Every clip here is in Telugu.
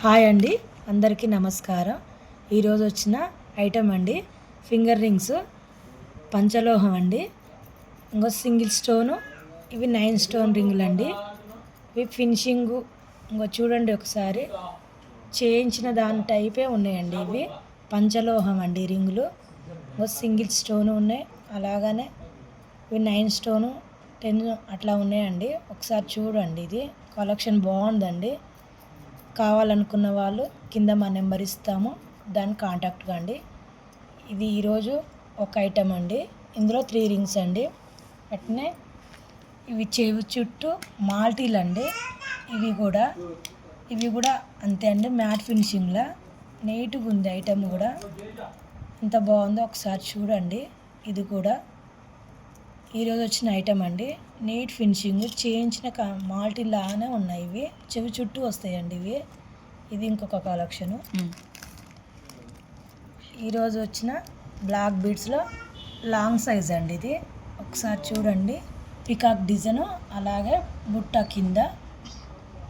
హాయ్ అండి, అందరికీ నమస్కారం. ఈరోజు వచ్చిన ఐటమ్ అండి ఫింగర్ రింగ్స్, పంచలోహం అండి. ఇంకో సింగిల్ స్టోను, ఇవి 9 స్టోన్ రింగులు అండి. ఇవి ఫినిషింగు ఇంకో చూడండి ఒకసారి, చేయించిన దాని టైపే ఉన్నాయండి. ఇవి పంచలోహం అండి రింగులు. ఇంకో సింగిల్ స్టోను ఉన్నాయి, అలాగనే ఇవి 9 స్టోను 10 అట్లా ఉన్నాయండి. ఒకసారి చూడండి, ఇది కలెక్షన్ బాగుందండి. కావాలనుకున్న వాళ్ళు కింద మా నెంబర్ ఇస్తాము, దాన్ని కాంటాక్ట్ కండి. ఇది ఈరోజు ఒక ఐటమ్ అండి. ఇందులో 3 రింగ్స్ అండి. అట్నే ఇవి చెవి చుట్టూ మాల్టీలు అండి. ఇవి కూడా అంతే అండి, మ్యాట్ ఫినిషింగ్లా నీట్గా ఉంది. ఐటమ్ కూడా ఎంత బాగుందో ఒకసారి చూడండి. ఇది కూడా ఈరోజు వచ్చిన ఐటమ్ అండి. నీట్ ఫినిషింగ్ చేయించిన మాల్టీ లానే ఉన్నాయి. ఇవి చెవి చుట్టూ వస్తాయండి. ఇది ఇంకొక కలెక్షను. ఈరోజు వచ్చిన బ్లాక్ బీడ్స్లో లాంగ్ సైజ్ అండి. ఇది ఒకసారి చూడండి, పికాక్ డిజైను, అలాగే బుట్ట కింద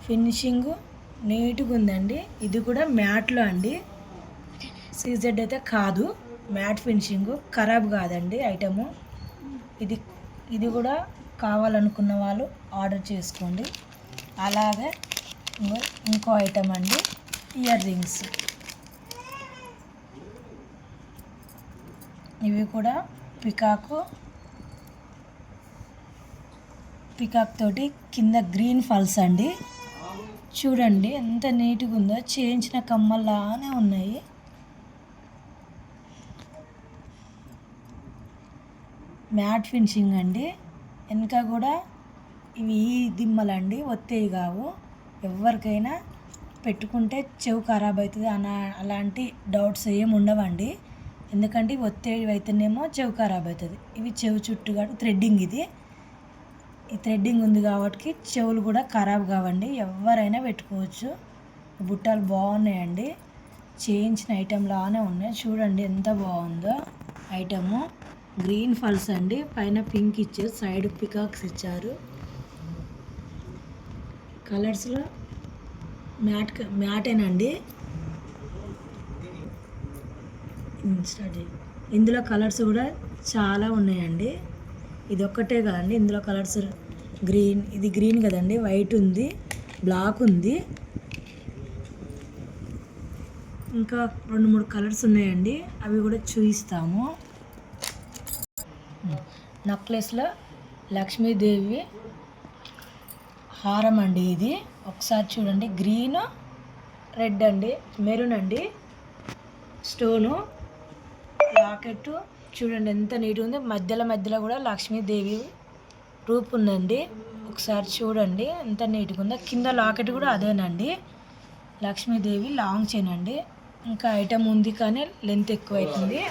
ఫినిషింగు నీట్గా ఉందండి. ఇది కూడా మ్యాట్లో అండి, సీజెడ్ అయితే కాదు, మ్యాట్ ఫినిషింగు, ఖరాబ్ కాదండి ఐటము. ఇది కూడా కావాలనుకున్న వాళ్ళు ఆర్డర్ చేసుకోండి. అలాగే ఇంకో ఐటమ్ అండి, ఇయర్ రింగ్స్. ఇవి కూడా పికాక్ తోటి కింద గ్రీన్ ఫల్స్ అండి. చూడండి ఎంత నీట్గా ఉందో, చేయించిన కమ్మల్లానే ఉన్నాయి. మ్యాట్ ఫినిషింగ్ అండి. వెనక కూడా ఇవి దిమ్మలండి, ఒత్తేవి కావు. ఎవరికైనా పెట్టుకుంటే చెవు ఖరాబ్ అవుతుంది అలాంటి డౌట్స్ ఏమి ఉండవండి. ఎందుకంటే ఇవి ఒత్తేవి అయితేనేమో చెవు ఖరాబ్ అవుతుంది. ఇవి చెవు చుట్టూ కాబట్టి థ్రెడ్డింగ్, ఈ థ్రెడ్డింగ్ ఉంది కాబట్టి చెవులు కూడా ఖరాబ్ కావండి, ఎవరైనా పెట్టుకోవచ్చు. బుట్టలు బాగున్నాయండి, చేయించిన ఐటెం లానే ఉన్నాయి. చూడండి ఎంత బాగుందో ఐటము. గ్రీన్ ఫల్స్ అండి, పైన పింక్ ఇచ్చారు, సైడ్ పికాక్స్ ఇచ్చారు. కలర్స్లో మ్యాటేనండి. ఇందులో కలర్స్ కూడా చాలా ఉన్నాయండి. ఇది ఒక్కటే కాదండి, ఇందులో కలర్స్ గ్రీన్, ఇది గ్రీన్ కదండి, వైట్ ఉంది, బ్లాక్ ఉంది, ఇంకా 2-3 కలర్స్ ఉన్నాయండి. అవి కూడా చూపిస్తాము. నెక్లెస్లో లక్ష్మీదేవి హారం అండి. ఇది ఒకసారి చూడండి, గ్రీన్, రెడ్ అండి, మెరూన్ అండి, స్టోను, లాకెట్ చూడండి ఎంత నీట్గా ఉంది. మధ్యలో కూడా లక్ష్మీదేవి రూపు ఉందండి. ఒకసారి చూడండి ఎంత నీట్గా ఉందో. కింద లాకెట్ కూడా అదేనండి, లక్ష్మీదేవి లాంగ్ చైన్ అండి. ఇంకా ఐటమ్ ఉంది కానీ లెంత్ ఎక్కువ అవుతుంది.